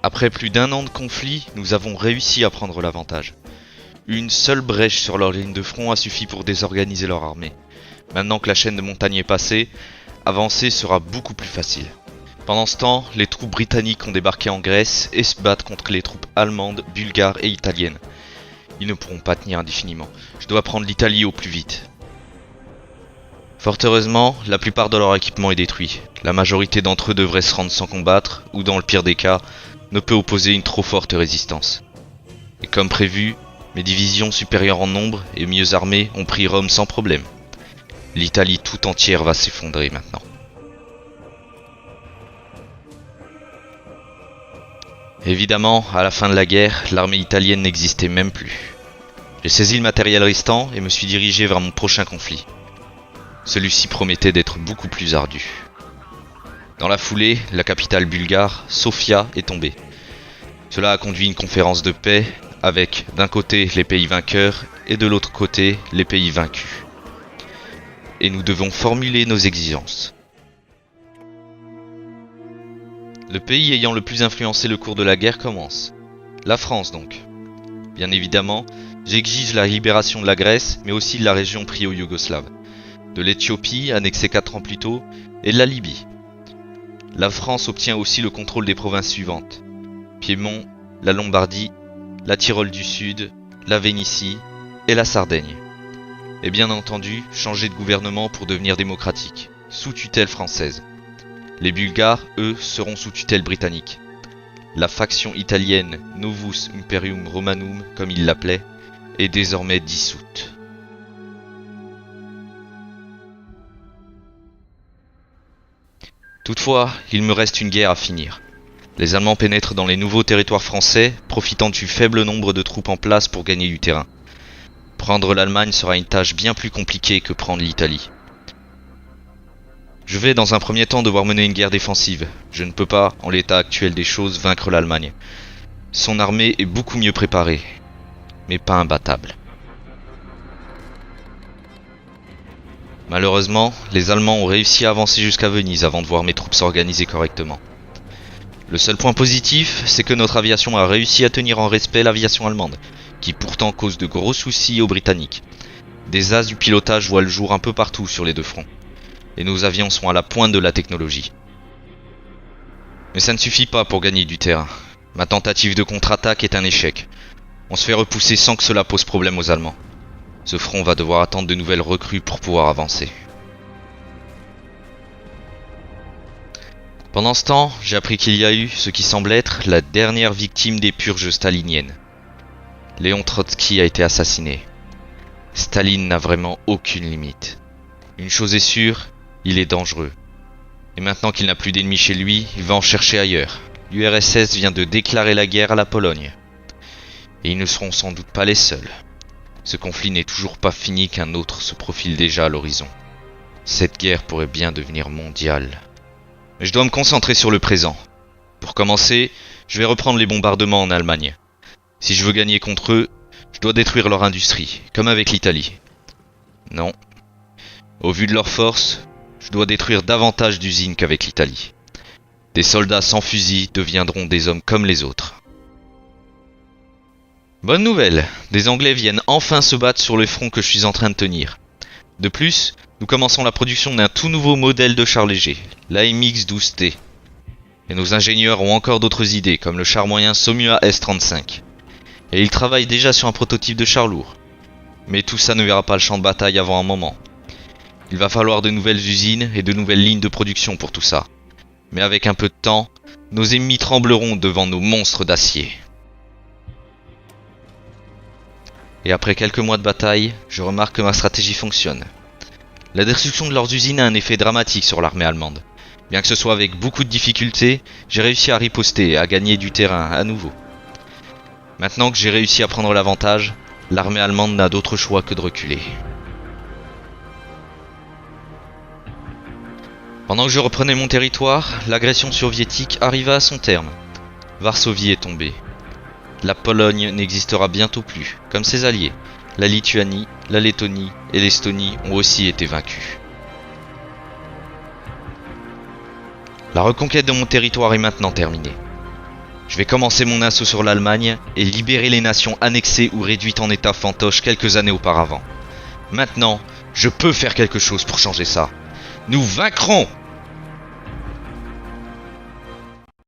Après plus d'un an de conflit, nous avons réussi à prendre l'avantage. Une seule brèche sur leur ligne de front a suffi pour désorganiser leur armée. Maintenant que la chaîne de montagnes est passée, avancer sera beaucoup plus facile. Pendant ce temps, les troupes britanniques ont débarqué en Grèce et se battent contre les troupes allemandes, bulgares et italiennes. Ils ne pourront pas tenir indéfiniment. Je dois prendre l'Italie au plus vite. Fort heureusement, la plupart de leur équipement est détruit. La majorité d'entre eux devraient se rendre sans combattre, ou dans le pire des cas, ne peut opposer une trop forte résistance. Et comme prévu, mes divisions supérieures en nombre et mieux armées ont pris Rome sans problème. L'Italie tout entière va s'effondrer maintenant. Évidemment, à la fin de la guerre, l'armée italienne n'existait même plus. J'ai saisi le matériel restant et me suis dirigé vers mon prochain conflit. Celui-ci promettait d'être beaucoup plus ardu. Dans la foulée, la capitale bulgare, Sofia, est tombée. Cela a conduit une conférence de paix avec, d'un côté, les pays vainqueurs et de l'autre côté, les pays vaincus. Et nous devons formuler nos exigences. Le pays ayant le plus influencé le cours de la guerre commence. La France donc. Bien évidemment, j'exige la libération de la Grèce, mais aussi de la région prio-yougoslave, de l'Éthiopie, annexée 4 ans plus tôt, et de la Libye. La France obtient aussi le contrôle des provinces suivantes: Piémont, la Lombardie, la Tyrol du Sud, la Vénétie et la Sardaigne. Et bien entendu, changer de gouvernement pour devenir démocratique, sous tutelle française. Les Bulgares, eux, seront sous tutelle britannique. La faction italienne Novus Imperium Romanum, comme ils l'appelaient, est désormais dissoute. Toutefois, il me reste une guerre à finir. Les Allemands pénètrent dans les nouveaux territoires français, profitant du faible nombre de troupes en place pour gagner du terrain. Prendre l'Allemagne sera une tâche bien plus compliquée que prendre l'Italie. Je vais dans un premier temps devoir mener une guerre défensive. Je ne peux pas, en l'état actuel des choses, vaincre l'Allemagne. Son armée est beaucoup mieux préparée, mais pas imbattable. Malheureusement, les Allemands ont réussi à avancer jusqu'à Venise avant de voir mes troupes s'organiser correctement. Le seul point positif, c'est que notre aviation a réussi à tenir en respect l'aviation allemande, qui pourtant cause de gros soucis aux Britanniques. Des as du pilotage voient le jour un peu partout sur les deux fronts, et nos avions sont à la pointe de la technologie. Mais ça ne suffit pas pour gagner du terrain. Ma tentative de contre-attaque est un échec. On se fait repousser sans que cela pose problème aux Allemands. Ce front va devoir attendre de nouvelles recrues pour pouvoir avancer. Pendant ce temps, j'ai appris qu'il y a eu ce qui semble être la dernière victime des purges staliniennes. Léon Trotsky a été assassiné. Staline n'a vraiment aucune limite. Une chose est sûre, il est dangereux. Et maintenant qu'il n'a plus d'ennemis chez lui, il va en chercher ailleurs. L'URSS vient de déclarer la guerre à la Pologne. Et ils ne seront sans doute pas les seuls. Ce conflit n'est toujours pas fini qu'un autre se profile déjà à l'horizon. Cette guerre pourrait bien devenir mondiale. Mais je dois me concentrer sur le présent. Pour commencer, je vais reprendre les bombardements en Allemagne. Si je veux gagner contre eux, je dois détruire leur industrie, comme avec l'Italie. Non. Au vu de leur force, je dois détruire davantage d'usines qu'avec l'Italie. Des soldats sans fusil deviendront des hommes comme les autres. Bonne nouvelle, des Anglais viennent enfin se battre sur le front que je suis en train de tenir. De plus, nous commençons la production d'un tout nouveau modèle de char léger, l'AMX-12T. Et nos ingénieurs ont encore d'autres idées, comme le char moyen Saumua S-35. Et ils travaillent déjà sur un prototype de char lourd. Mais tout ça ne verra pas le champ de bataille avant un moment. Il va falloir de nouvelles usines et de nouvelles lignes de production pour tout ça. Mais avec un peu de temps, nos ennemis trembleront devant nos monstres d'acier. Et après quelques mois de bataille, je remarque que ma stratégie fonctionne. La destruction de leurs usines a un effet dramatique sur l'armée allemande. Bien que ce soit avec beaucoup de difficultés, j'ai réussi à riposter et à gagner du terrain à nouveau. Maintenant que j'ai réussi à prendre l'avantage, l'armée allemande n'a d'autre choix que de reculer. Pendant que je reprenais mon territoire, l'agression soviétique arriva à son terme. Varsovie est tombée. La Pologne n'existera bientôt plus, comme ses alliés. La Lituanie, la Lettonie et l'Estonie ont aussi été vaincus. La reconquête de mon territoire est maintenant terminée. Je vais commencer mon assaut sur l'Allemagne et libérer les nations annexées ou réduites en état fantoche quelques années auparavant. Maintenant, je peux faire quelque chose pour changer ça. Nous vaincrons!